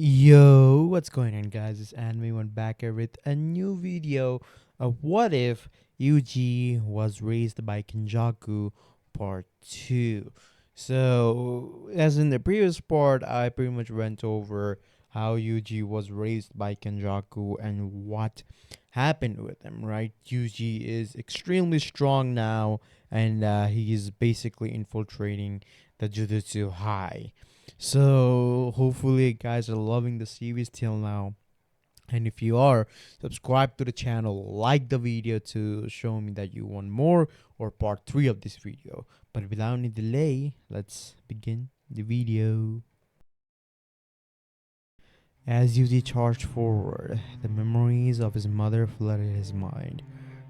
Yo, what's going on, guys? It's Anime One back here with a new video of what if Yuji was raised by Kenjaku part 2. So, as in the previous part, I pretty much went over how Yuji was raised by Kenjaku and what happened with him, right? Yuji is extremely strong now, and he is basically infiltrating the Jujutsu High. So hopefully you guys are loving the series till now. And if you are, subscribe to the channel, like the video to show me that you want more or part 3 of this video. But without any delay, let's begin the video. As Yuji charged forward, the memories of his mother flooded his mind.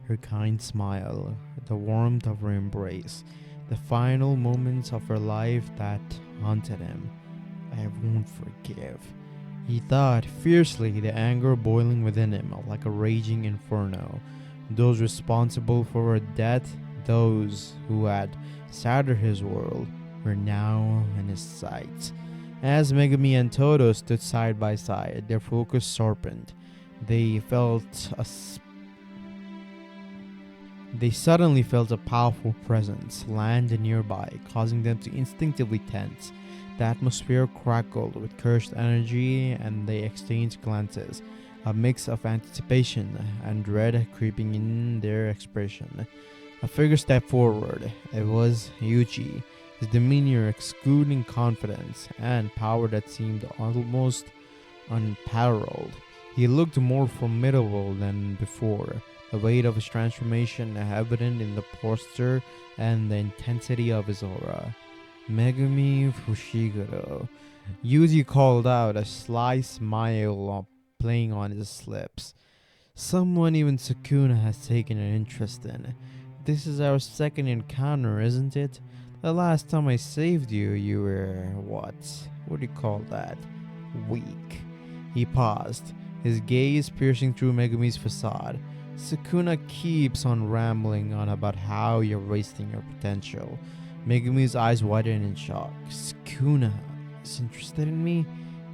Her kind smile, the warmth of her embrace, the final moments of her life that haunted him. I won't forgive. He thought fiercely, the anger boiling within him like a raging inferno. Those responsible for her death, those who had shattered his world, were now in his sights. As Megumi and Todo stood side by side, their focus sharpened. They felt a they suddenly felt a powerful presence land nearby, causing them to instinctively tense. The atmosphere crackled with cursed energy, and they exchanged glances, a mix of anticipation and dread creeping in their expression. A figure stepped forward. It was Yuji, his demeanor exuding confidence and power that seemed almost unparalleled. He looked more formidable than before, the weight of his transformation evident in the posture and the intensity of his aura. Megumi Fushiguro. Yuji called out, a sly smile playing on his lips. Someone even Sukuna has taken an interest in. This is our second encounter, isn't it? The last time I saved you, you were, what do you call that? Weak. He paused, his gaze piercing through Megumi's facade. Sukuna keeps on rambling on about how you're wasting your potential. Megumi's eyes widened in shock. Sukuna is interested in me?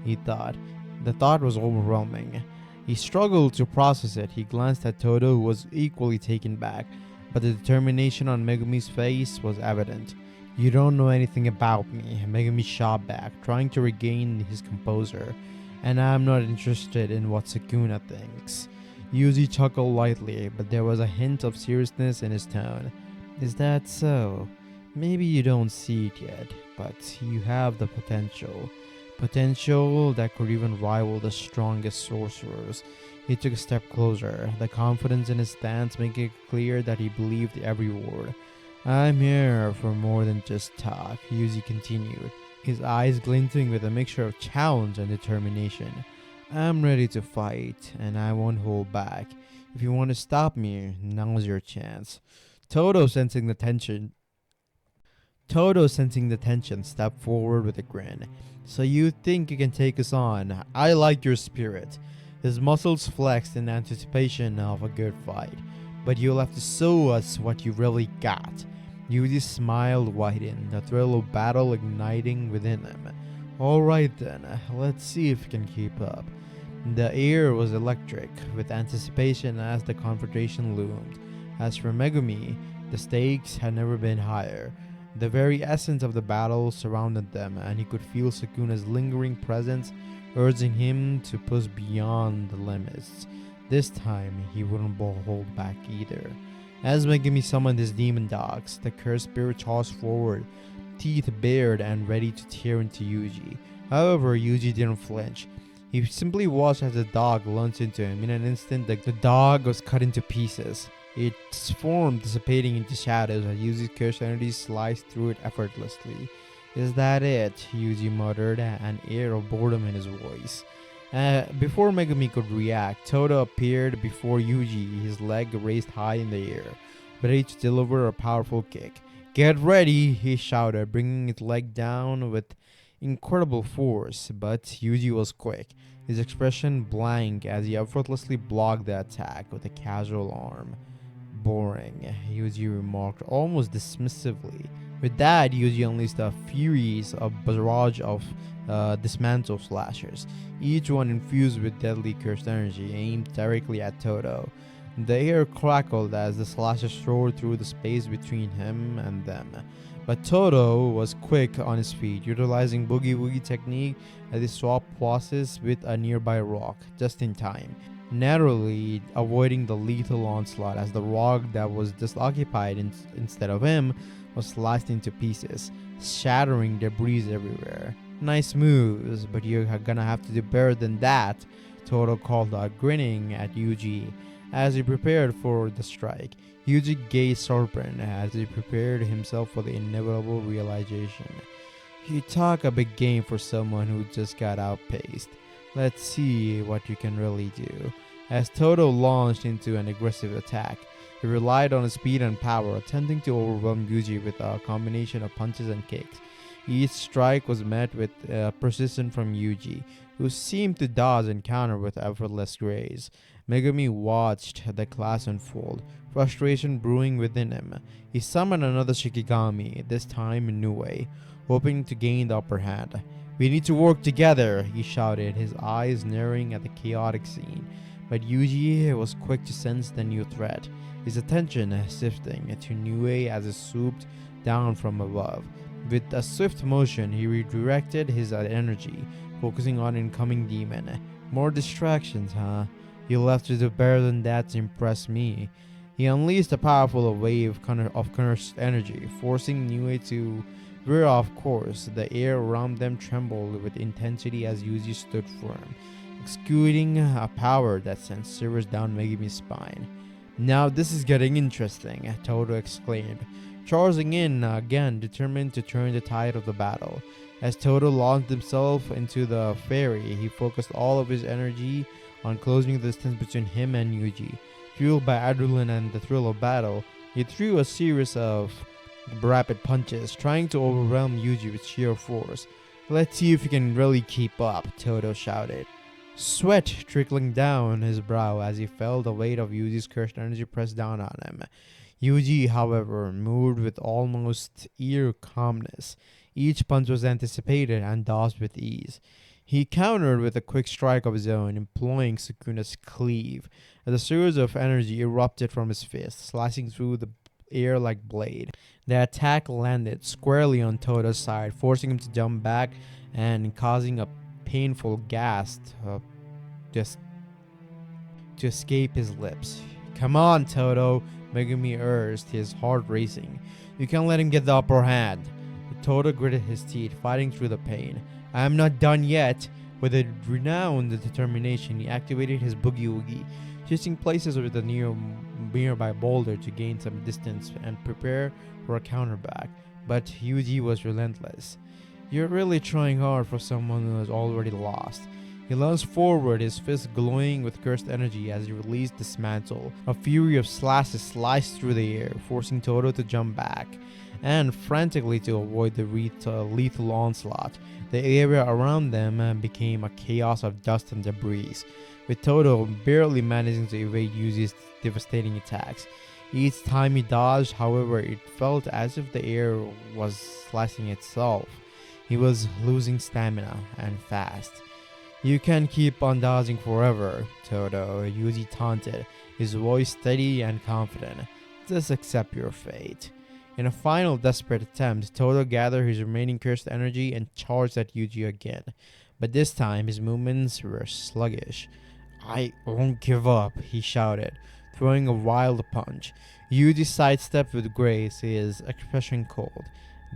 He thought. The thought was overwhelming. He struggled to process it. He glanced at Todo, who was equally taken back, but the determination on Megumi's face was evident. You don't know anything about me, Megumi shot back, trying to regain his composure. And I'm not interested in what Sukuna thinks. Yuji chuckled lightly, but there was a hint of seriousness in his tone. Is that so? Maybe you don't see it yet, but you have the potential. Potential that could even rival the strongest sorcerers. He took a step closer, the confidence in his stance making it clear that he believed every word. I'm here for more than just talk, Yuji continued, his eyes glinting with a mixture of challenge and determination. I'm ready to fight, and I won't hold back. If you want to stop me, now's your chance. Todo, sensing the tension, stepped forward with a grin. So you think you can take us on? I like your spirit. His muscles flexed in anticipation of a good fight. But you'll have to show us what you really got. Yuji's smile widened, the thrill of battle igniting within him. Alright then, let's see if we can keep up. The air was electric with anticipation as the confrontation loomed. As for Megumi, the stakes had never been higher. The very essence of the battle surrounded them, and he could feel Sukuna's lingering presence urging him to push beyond the limits. This time, he wouldn't hold back either. As Megumi summoned his demon dogs, the cursed spirit charged forward, teeth bared and ready to tear into Yuji. However, Yuji didn't flinch. He simply watched as the dog lunged into him. In an instant, the dog was cut into pieces, its form dissipating into shadows as Yuji's cursed energy sliced through it effortlessly. Is that it? Yuji muttered, an air of boredom in his voice. Before Megumi could react, Todo appeared before Yuji, his leg raised high in the air, ready to deliver a powerful kick. Get ready, he shouted, bringing his leg down with incredible force, but Yuji was quick, his expression blank as he effortlessly blocked the attack with a casual arm. Boring, Yuji remarked almost dismissively. With that, Yuji unleashed a barrage of dismantle slashers, each one infused with deadly cursed energy aimed directly at Toto. The air crackled as the slashers roared through the space between him and them. But Toto was quick on his feet, utilizing Boogie Woogie technique as he swapped passes with a nearby rock, just in time, narrowly avoiding the lethal onslaught as the rock that was disoccupied instead of him was sliced into pieces, shattering debris everywhere. Nice moves, but you're gonna have to do better than that, Toto called out, grinning at Yuji as he prepared for the strike. Yuji gazed sharpened as he prepared himself for the inevitable realization. You talk a big game for someone who just got outpaced. Let's see what you can really do. As Toto launched into an aggressive attack, he relied on his speed and power, attempting to overwhelm Yuji with a combination of punches and kicks. Each strike was met with precision from Yuji, who seemed to dodge and counter with effortless grace. Megumi watched the clash unfold, frustration brewing within him. He summoned another Shikigami, this time in Nue, hoping to gain the upper hand. We need to work together, he shouted, his eyes narrowing at the chaotic scene. But Yuji was quick to sense the new threat, his attention shifting to Nue as it swooped down from above. With a swift motion, he redirected his energy, focusing on incoming demon. More distractions, huh? You'll have to do better than that to impress me. He unleashed a powerful wave of cursed energy, forcing Nue to veer off course. The air around them trembled with intensity as Yuji stood firm, executing a power that sent shivers down Megumi's spine. Now this is getting interesting, Toto exclaimed, charging in again, determined to turn the tide of the battle. As Toto launched himself into the ferry, he focused all of his energy on closing the distance between him and Yuji. Fueled by adrenaline and the thrill of battle, he threw a series of rapid punches, trying to overwhelm Yuji with sheer force. Let's see if he can really keep up, Toto shouted, sweat trickling down his brow as he felt the weight of Yuji's cursed energy press down on him. Yuji, however, moved with almost eerie calmness. Each punch was anticipated and dodged with ease. He countered with a quick strike of his own, employing Sukuna's cleave, as a surge of energy erupted from his fist, slicing through the air like blade. The attack landed squarely on Toto's side, forcing him to jump back and causing a painful gasp just to escape his lips. Come on, Toto, Megumi urged, his heart racing. You can't let him get the upper hand. Toto gritted his teeth, fighting through the pain. I am not done yet. With a renowned determination, he activated his Boogie Woogie, switching places with a nearby boulder to gain some distance and prepare for a counterback. But Yuji was relentless. You're really trying hard for someone who has already lost. He lunged forward, his fist glowing with cursed energy as he released the mantle. A fury of slashes sliced through the air, forcing Toto to jump back and frantically to avoid the lethal onslaught. The area around them became a chaos of dust and debris, with Toto barely managing to evade Yuji's devastating attacks. Each time he dodged, however, it felt as if the air was slicing itself. He was losing stamina and fast. You can't keep on dodging forever, Toto, Yuji taunted, his voice steady and confident. Just accept your fate. In a final desperate attempt, Toto gathered his remaining cursed energy and charged at Yuji again. But this time, his movements were sluggish. I won't give up, he shouted, throwing a wild punch. Yuji sidestepped with grace, his expression cold.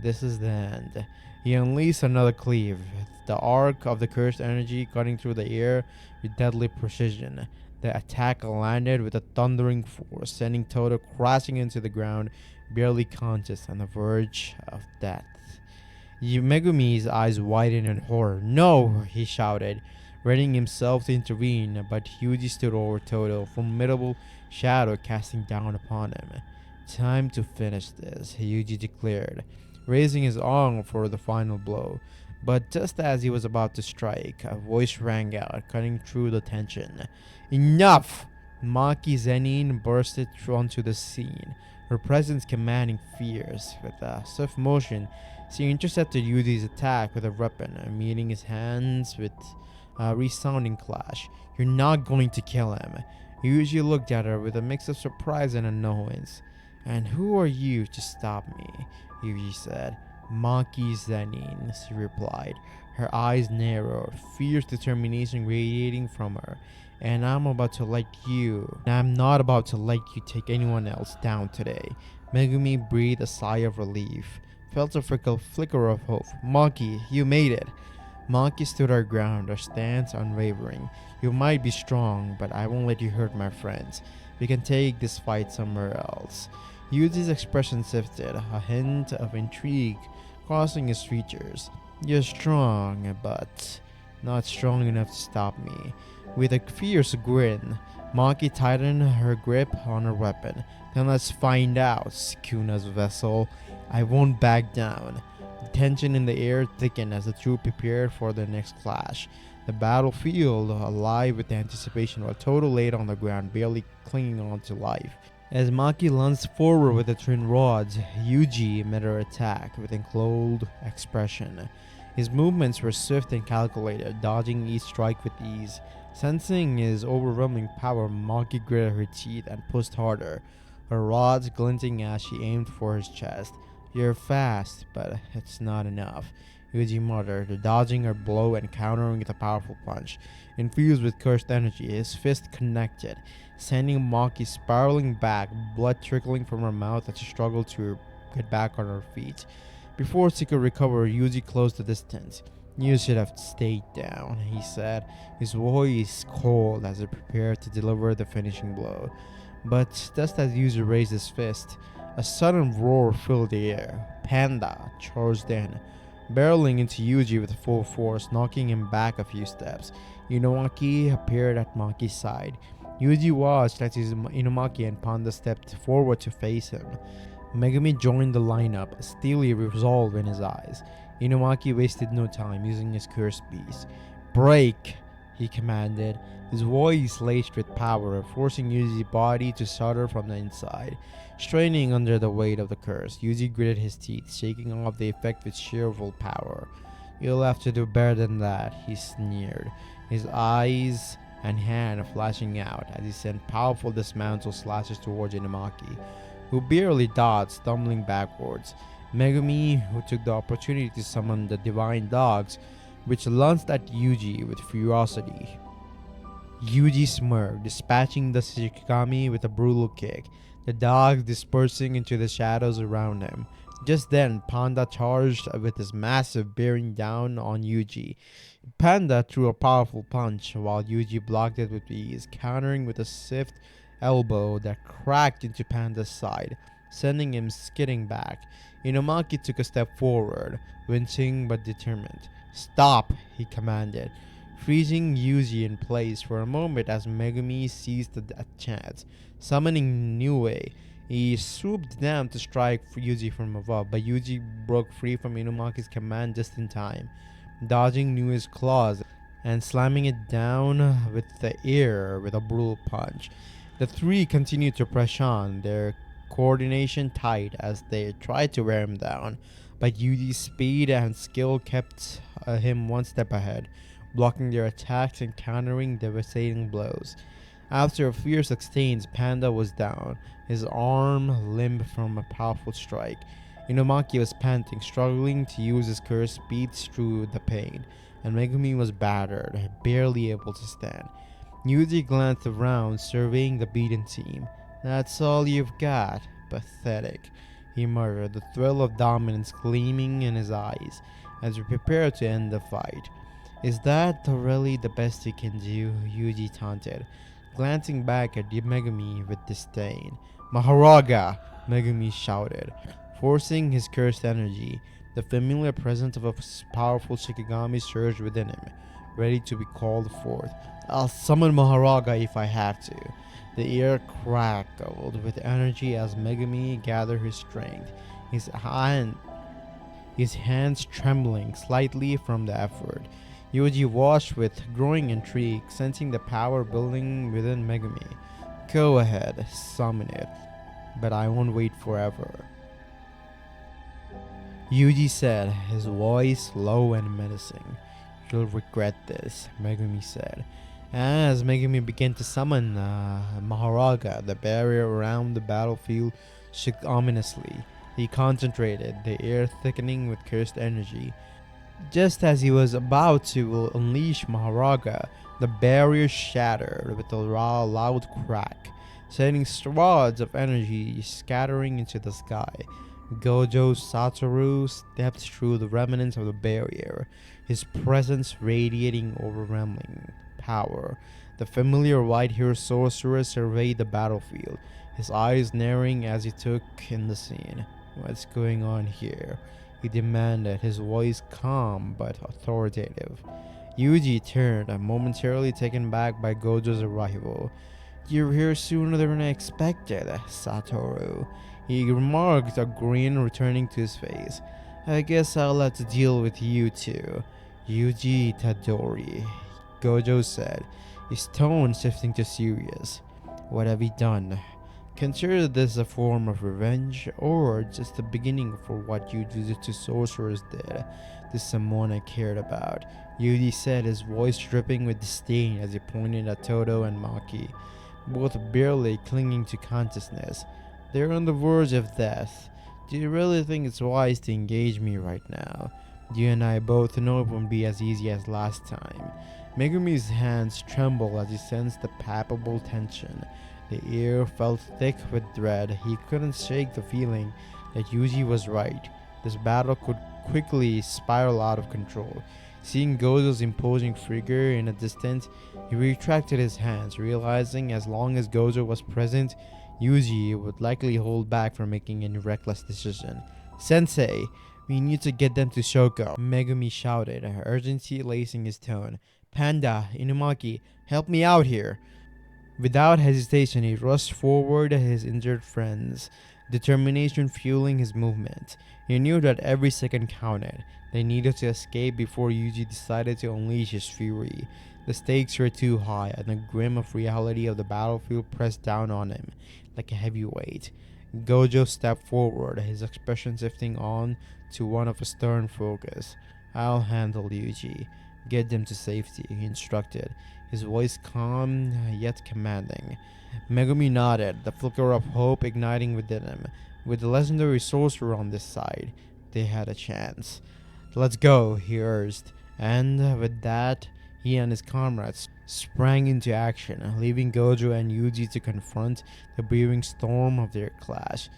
This is the end. He unleashed another cleave, the arc of the cursed energy cutting through the air with deadly precision. The attack landed with a thundering force, sending Toto crashing into the ground, barely conscious, on the verge of death. Megumi's eyes widened in horror. No, he shouted, readying himself to intervene, but Yuji stood over Toto, formidable shadow casting down upon him. Time to finish this, Yuji declared, raising his arm for the final blow. But just as he was about to strike, a voice rang out, cutting through the tension. Enough! Maki Zenin bursted onto the scene, her presence commanding fierce. With a swift motion, she intercepted Yuji's attack with a weapon, meeting his hands with a resounding clash. "You're not going to kill him." Yuji looked at her with a mix of surprise and annoyance. "And who are you to stop me?" Yuji said. "Maki Zenin," she replied, her eyes narrowed, fierce determination radiating from her. "And I'm not about to let you take anyone else down today." Megumi breathed a sigh of relief, felt a flicker of hope. "Maki, you made it." Maki stood her ground, her stance unwavering. "You might be strong, but I won't let you hurt my friends. We can take this fight somewhere else." Yuji's expression shifted, a hint of intrigue crossing his features. "You're strong, but not strong enough to stop me." With a fierce grin, Maki tightened her grip on her weapon. "Then let's find out, Sukuna's vessel. I won't back down." The tension in the air thickened as the two prepared for their next clash. The battlefield alive with anticipation while Toto laid on the ground, barely clinging on to life. As Maki lunged forward with the twin rods, Yuji met her attack with a cold expression. His movements were swift and calculated, dodging each strike with ease. Sensing his overwhelming power, Maki gritted her teeth and pushed harder, her rods glinting as she aimed for his chest. "You're fast, but it's not enough," Yuji muttered, dodging her blow and countering with a powerful punch. Infused with cursed energy, his fist connected, sending Maki spiraling back, blood trickling from her mouth as she struggled to get back on her feet. Before she could recover, Yuji closed the distance. "You should have stayed down," he said, his voice cold as he prepared to deliver the finishing blow. But just as Yuji raised his fist, a sudden roar filled the air. Panda charged in, barreling into Yuji with full force, knocking him back a few steps. Inumaki appeared at Maki's side. Yuji watched as Inumaki and Panda stepped forward to face him. Megumi joined the lineup, a steely resolve in his eyes. Inumaki wasted no time, using his curse beast. "Break!" he commanded, his voice laced with power, forcing Yuji's body to shudder from the inside. Straining under the weight of the curse, Yuji gritted his teeth, shaking off the effect with sheer willpower. "You'll have to do better than that," he sneered, his eyes and hand flashing out as he sent powerful dismantle slashes towards Inumaki, who barely dodged, stumbling backwards. Megumi, who took the opportunity to summon the divine dogs, which lunged at Yuji with ferocity. Yuji smirked, dispatching the Shikigami with a brutal kick, the dogs dispersing into the shadows around him. Just then, Panda charged with his massive, bearing down on Yuji. Panda threw a powerful punch, while Yuji blocked it with ease, countering with a swift elbow that cracked into Panda's side, sending him skidding back. Inumaki took a step forward, wincing but determined. "Stop!" he commanded, freezing Yuji in place for a moment as Megumi seized a chance. Summoning Niue, he swooped down to strike Yuji from above, but Yuji broke free from Inumaki's command just in time, dodging Niue's claws and slamming it down with the air with a brutal punch. The three continued to press on, their coordination tight as they tried to wear him down, but Yuji's speed and skill kept him one step ahead, blocking their attacks and countering devastating blows. After a fierce exchange, Panda was down, his arm limp from a powerful strike. Inumaki was panting, struggling to use his curse beats through the pain, and Megumi was battered, barely able to stand. Yuji glanced around, surveying the beaten team. "That's all you've got? Pathetic," he muttered, the thrill of dominance gleaming in his eyes as he prepared to end the fight. "Is that really the best you can do?" Yuji taunted, glancing back at Megumi with disdain. "Maharaga!" Megumi shouted, forcing his cursed energy. The familiar presence of a powerful Shikigami surged within him, ready to be called forth. "I'll summon Maharaga if I have to." The air crackled with energy as Megumi gathered his strength, his hands trembling slightly from the effort. Yuji watched with growing intrigue, sensing the power building within Megumi. "Go ahead, summon it." but I won't wait forever. Yuji said, his voice low and menacing. You'll regret this, Megumi said. As Megumi began to summon Maharaga, the barrier around the battlefield shook ominously. He concentrated, the air thickening with cursed energy. Just as he was about to unleash Maharaga, the barrier shattered with a loud crack, sending swaths of energy scattering into the sky. Gojo Satoru stepped through the remnants of the barrier, his presence radiating overwhelming power. The familiar white-haired sorcerer surveyed the battlefield, his eyes narrowing as he took in the scene. What's going on here? He demanded, his voice calm but authoritative. Yuji turned, momentarily taken back by Gojo's arrival. You're here sooner than I expected, Satoru, he remarked, a grin returning to his face. I guess I'll have to deal with you too. Yuji Tadori, Gojo said, his tone shifting to serious. What have you done? Consider this a form of revenge, or just the beginning for what you Jujutsu sorcerers did to someone I cared about, Yuji said, his voice dripping with disdain as he pointed at Todo and Maki, both barely clinging to consciousness. They're on the verge of death. Do you really think it's wise to engage me right now? You and I both know it won't be as easy as last time. Megumi's hands trembled as he sensed the palpable tension. The air felt thick with dread. He couldn't shake the feeling that Yuji was right. This battle could quickly spiral out of control. Seeing Gojo's imposing figure in the distance, he retracted his hands, realizing as long as Gojo was present, Yuji would likely hold back from making any reckless decision. Sensei, we need to get them to Shoko, Megumi shouted, urgency lacing his tone. Panda, Inumaki, help me out here. Without hesitation, he rushed forward at his injured friends, determination fueling his movement. He knew that every second counted. They needed to escape before Yuji decided to unleash his fury. The stakes were too high, and the grim of reality of the battlefield pressed down on him like a heavy weight. Gojo stepped forward, his expression shifting on to one of a stern focus. I'll handle Yuji. Get them to safety, he instructed, his voice calm yet commanding. Megumi nodded, the flicker of hope igniting within him. With the legendary sorcerer on this side, they had a chance. Let's go, he urged, and with that, he and his comrades sprang into action, leaving Gojo and Yuji to confront the brewing storm of their clash.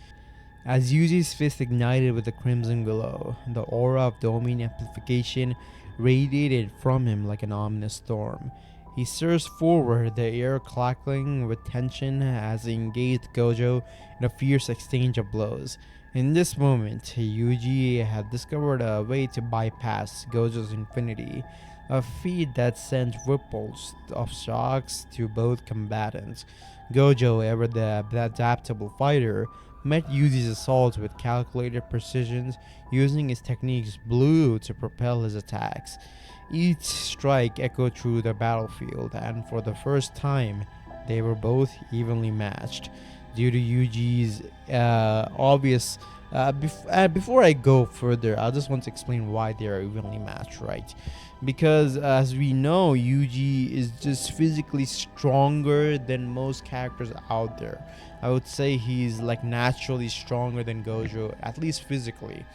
As Yuji's fist ignited with the crimson glow, the aura of domain amplification radiated from him like an ominous storm. He surged forward, the air crackling with tension as he engaged Gojo in a fierce exchange of blows. In this moment, Yuji had discovered a way to bypass Gojo's infinity, a feat that sent ripples of shocks to both combatants. Gojo, ever the adaptable fighter, met Yuji's assaults with calculated precision, using his techniques blue to propel his attacks. Each strike echoed through the battlefield, and for the first time, they were both evenly matched. Due to Yuji's obvious... before I go further, I just want to explain why they are evenly matched, right? Because as we know, Yuji is just physically stronger than most characters out there. I would say he's like naturally stronger than Gojo, at least physically,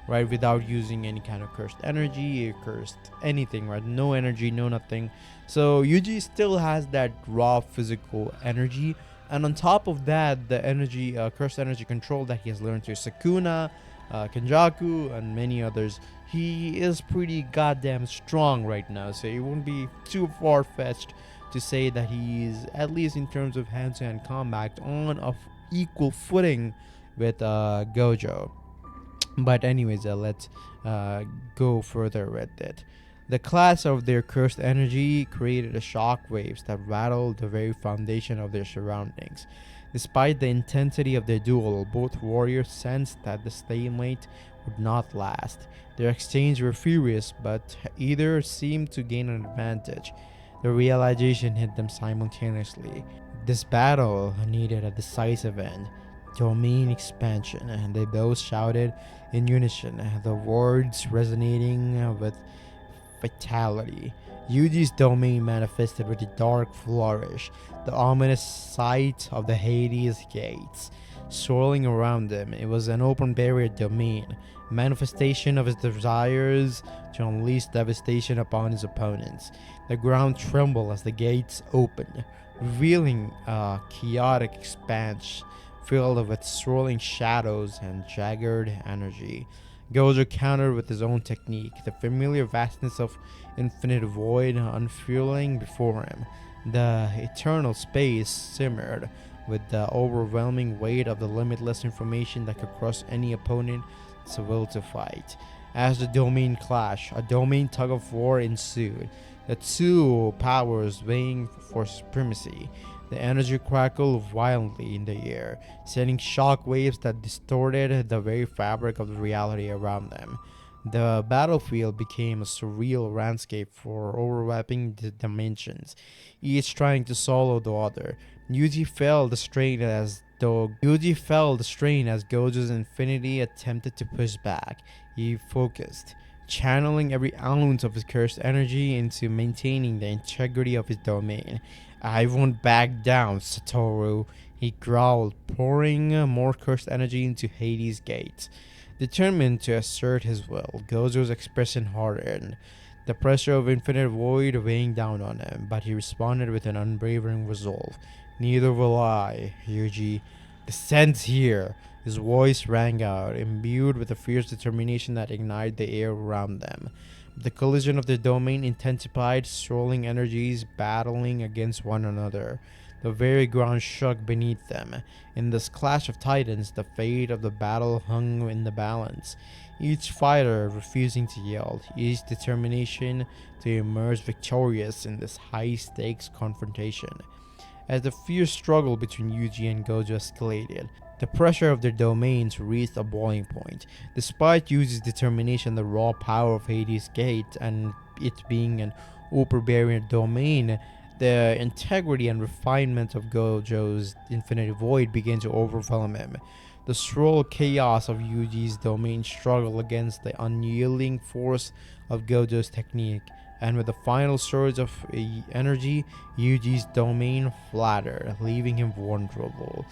right? Without using any kind of cursed energy or cursed anything, right? No energy, no nothing. So Yuji still has that raw physical energy. And on top of that, the energy, cursed energy control that he has learned through Sukuna, Kenjaku, and many others, he is pretty goddamn strong right now. So it wouldn't be too far-fetched to say that he's, at least in terms of hand-to-hand combat, on a equal footing with Gojo. But anyways, let's go further with it. The clash of their cursed energy created a shockwaves that rattled the very foundation of their surroundings. Despite the intensity of their duel, both warriors sensed that the stalemate would not last. Their exchanges were furious, but either seemed to gain an advantage. The realization hit them simultaneously. This battle needed a decisive end. domain expansion, and they both shouted in unison, the words resonating with fatality. Yuji's domain manifested with a dark flourish, the ominous sight of the Hades gates swirling around him. It was an open barrier domain, a manifestation of his desires to unleash devastation upon his opponents. The ground trembled as the gates opened, revealing a chaotic expanse filled with swirling shadows and jagged energy. Gojo countered with his own technique, the familiar vastness of infinite void unfurling before him. The eternal space simmered with the overwhelming weight of the limitless information that could crush any opponent's will to fight. As the domain clashed, a domain tug of war ensued, the two powers vying for supremacy. The energy crackled violently in the air, sending shock waves that distorted the very fabric of the reality around them. The battlefield became a surreal landscape for overlapping dimensions, each trying to swallow the other. Yuji felt the strain as Gojo's infinity attempted to push back. He focused, channeling every ounce of his cursed energy into maintaining the integrity of his domain. "I won't back down, Satoru," he growled, pouring more cursed energy into Hades' gates. Determined to assert his will, Gojo's expression hardened, the pressure of infinite void weighing down on him, but he responded with an unwavering resolve. "Neither will I, Yuji. Descend here." His voice rang out, imbued with a fierce determination that ignited the air around them. The collision of the domain intensified, swirling energies battling against one another. The very ground shook beneath them. In this clash of titans, the fate of the battle hung in the balance, each fighter refusing to yield, each determination to emerge victorious in this high-stakes confrontation. As the fierce struggle between Yuji and Gojo escalated, the pressure of their domains reached a boiling point. Despite Yuji's determination, the raw power of Hades' Gate, and it being an upper-barrier domain, the integrity and refinement of Gojo's infinite void began to overwhelm him. The swirl chaos of Yuji's domain struggled against the unyielding force of Gojo's technique, and with the final surge of energy, Yuji's domain flattered, leaving him vulnerable.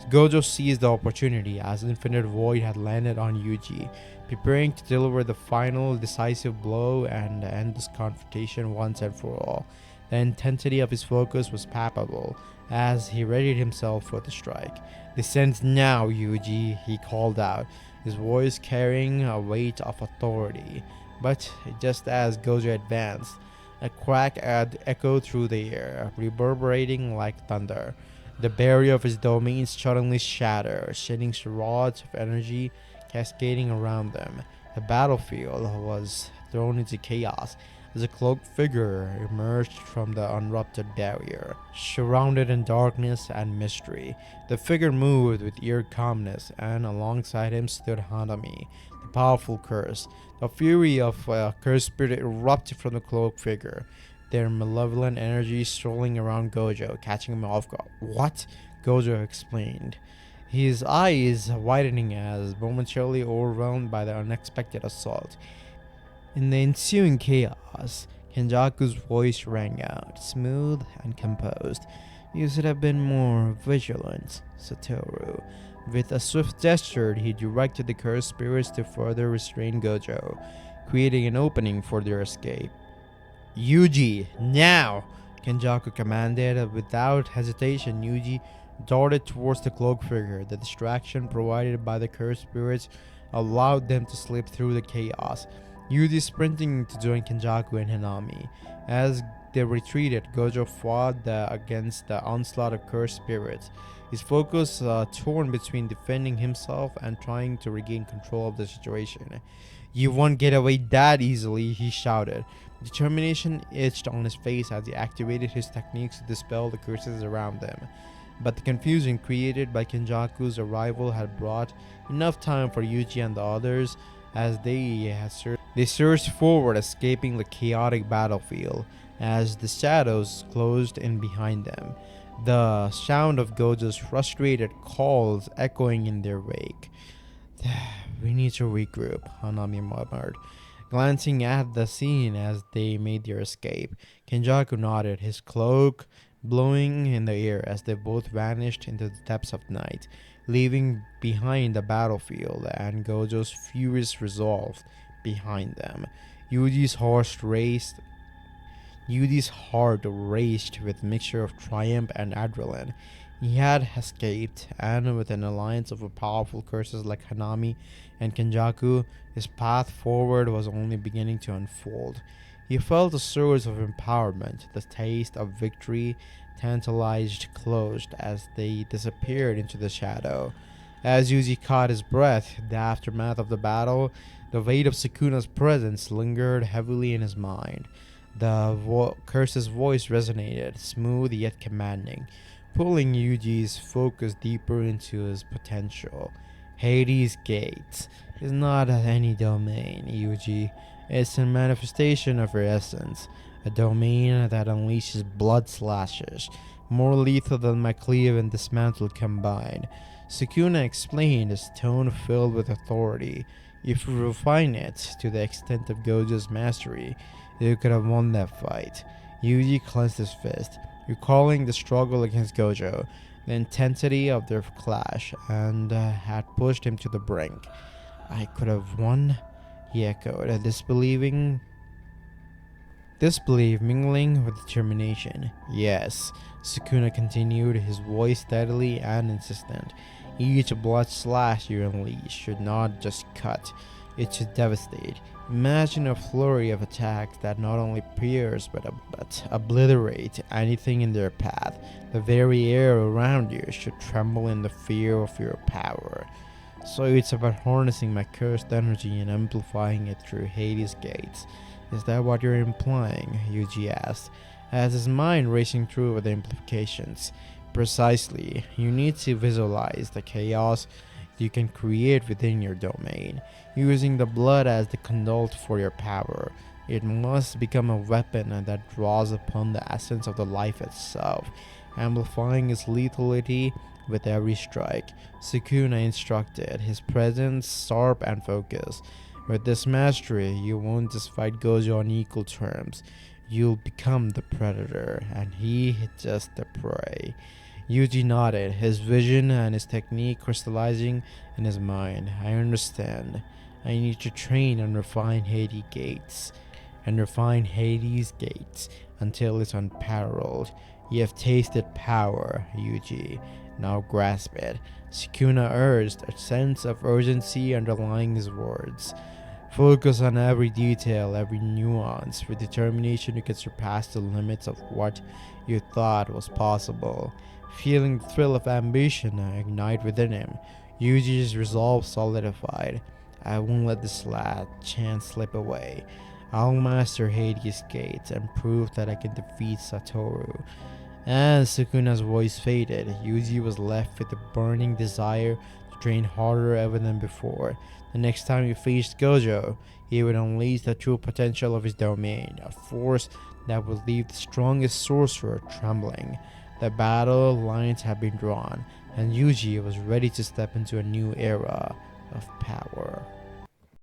Gojo seized the opportunity as Infinite Void had landed on Yuji, preparing to deliver the final decisive blow and end this confrontation once and for all. The intensity of his focus was palpable as he readied himself for the strike. "Descend now, Yuji," he called out, his voice carrying a weight of authority. But just as Gojo advanced, a crack echoed through the air, reverberating like thunder. The barrier of his domain suddenly shattered, shedding rods of energy cascading around them. The battlefield was thrown into chaos as a cloaked figure emerged from the unruptured barrier, surrounded in darkness and mystery. The figure moved with eerie calmness, and alongside him stood Hanami, the powerful curse. The fury of a cursed spirit erupted from the cloaked figure, their malevolent energy swirling around Gojo, catching him off guard. "What?" Gojo explained, his eyes widening as momentarily overwhelmed by the unexpected assault. In the ensuing chaos, Kenjaku's voice rang out, smooth and composed. "You should have been more vigilant, Satoru." With a swift gesture, he directed the cursed spirits to further restrain Gojo, creating an opening for their escape. "Yuji, now!" Kenjaku commanded. Without hesitation, Yuji darted towards the cloaked figure. The distraction provided by the cursed spirits allowed them to slip through the chaos. Yuji sprinting to join Kenjaku and Hanami. As they retreated, Gojo fought against the onslaught of cursed spirits, his focus torn between defending himself and trying to regain control of the situation. "You won't get away that easily," he shouted. Determination itched on his face as he activated his techniques to dispel the curses around them. But the confusion created by Kenjaku's arrival had brought enough time for Yuji and the others as they surged forward, escaping the chaotic battlefield as the shadows closed in behind them. the sound of Gojo's frustrated calls echoing in their wake. We need to regroup, Hanami murmured, glancing at the scene as they made their escape. Kenjaku nodded, his cloak blowing in the air as they both vanished into the depths of night, leaving behind the battlefield and Gojo's furious resolve behind them. Yuji's horse raced Yudi's heart raced with a mixture of triumph and adrenaline. He had escaped, and with an alliance of powerful curses like Hanami and Kenjaku, his path forward was only beginning to unfold. He felt a surge of empowerment, the taste of victory tantalized closed as they disappeared into the shadow. As Yuji caught his breath, the aftermath of the battle, the weight of Sukuna's presence lingered heavily in his mind. The curse's voice resonated, smooth yet commanding, pulling Yuji's focus deeper into his potential. Hades' Gate is not any domain, Yuji. It's a manifestation of your essence, a domain that unleashes blood slashes, more lethal than my cleave and dismantle combined. Sukuna explained, his tone filled with authority. If you refine it to the extent of Gojo's mastery, you could have won that fight. Yuji clenched his fist, recalling the struggle against Gojo, the intensity of their clash, and had pushed him to the brink. I could have won, he echoed, disbelief mingling with determination. Yes, Sukuna continued, his voice steadily and insistent. Each blood slash you unleash should not just cut, it should devastate. Imagine a flurry of attacks that not only pierce but obliterate anything in their path. The very air around you should tremble in the fear of your power. So it's about harnessing my cursed energy and amplifying it through Hades' gates. Is that what you're implying? Yuji asked, as his mind racing through with the implications. Precisely. You need to visualize the chaos you can create within your domain, using the blood as the conduit for your power. It must become a weapon that draws upon the essence of the life itself, amplifying its lethality with every strike. Sukuna instructed, his presence sharp and focused. With this mastery, you won't just fight Gojo on equal terms. You'll become the predator, and he just the prey. Yuji nodded, his vision and his technique crystallizing in his mind. I understand. I need to train and refine Hades' gates, until it's unparalleled. You have tasted power, Yuji. Now grasp it. Sukuna urged, a sense of urgency underlying his words. Focus on every detail, every nuance. With determination, you can surpass the limits of what you thought was possible. Feeling the thrill of ambition ignite within him, Yuji's resolve solidified. I won't let this last chance slip away. I'll master Hades' gates and prove that I can defeat Satoru. As Sukuna's voice faded, Yuji was left with a burning desire to train harder ever than before. The next time he faced Gojo, he would unleash the true potential of his domain, a force that would leave the strongest sorcerer trembling. The battle lines had been drawn, and Yuji was ready to step into a new era of power.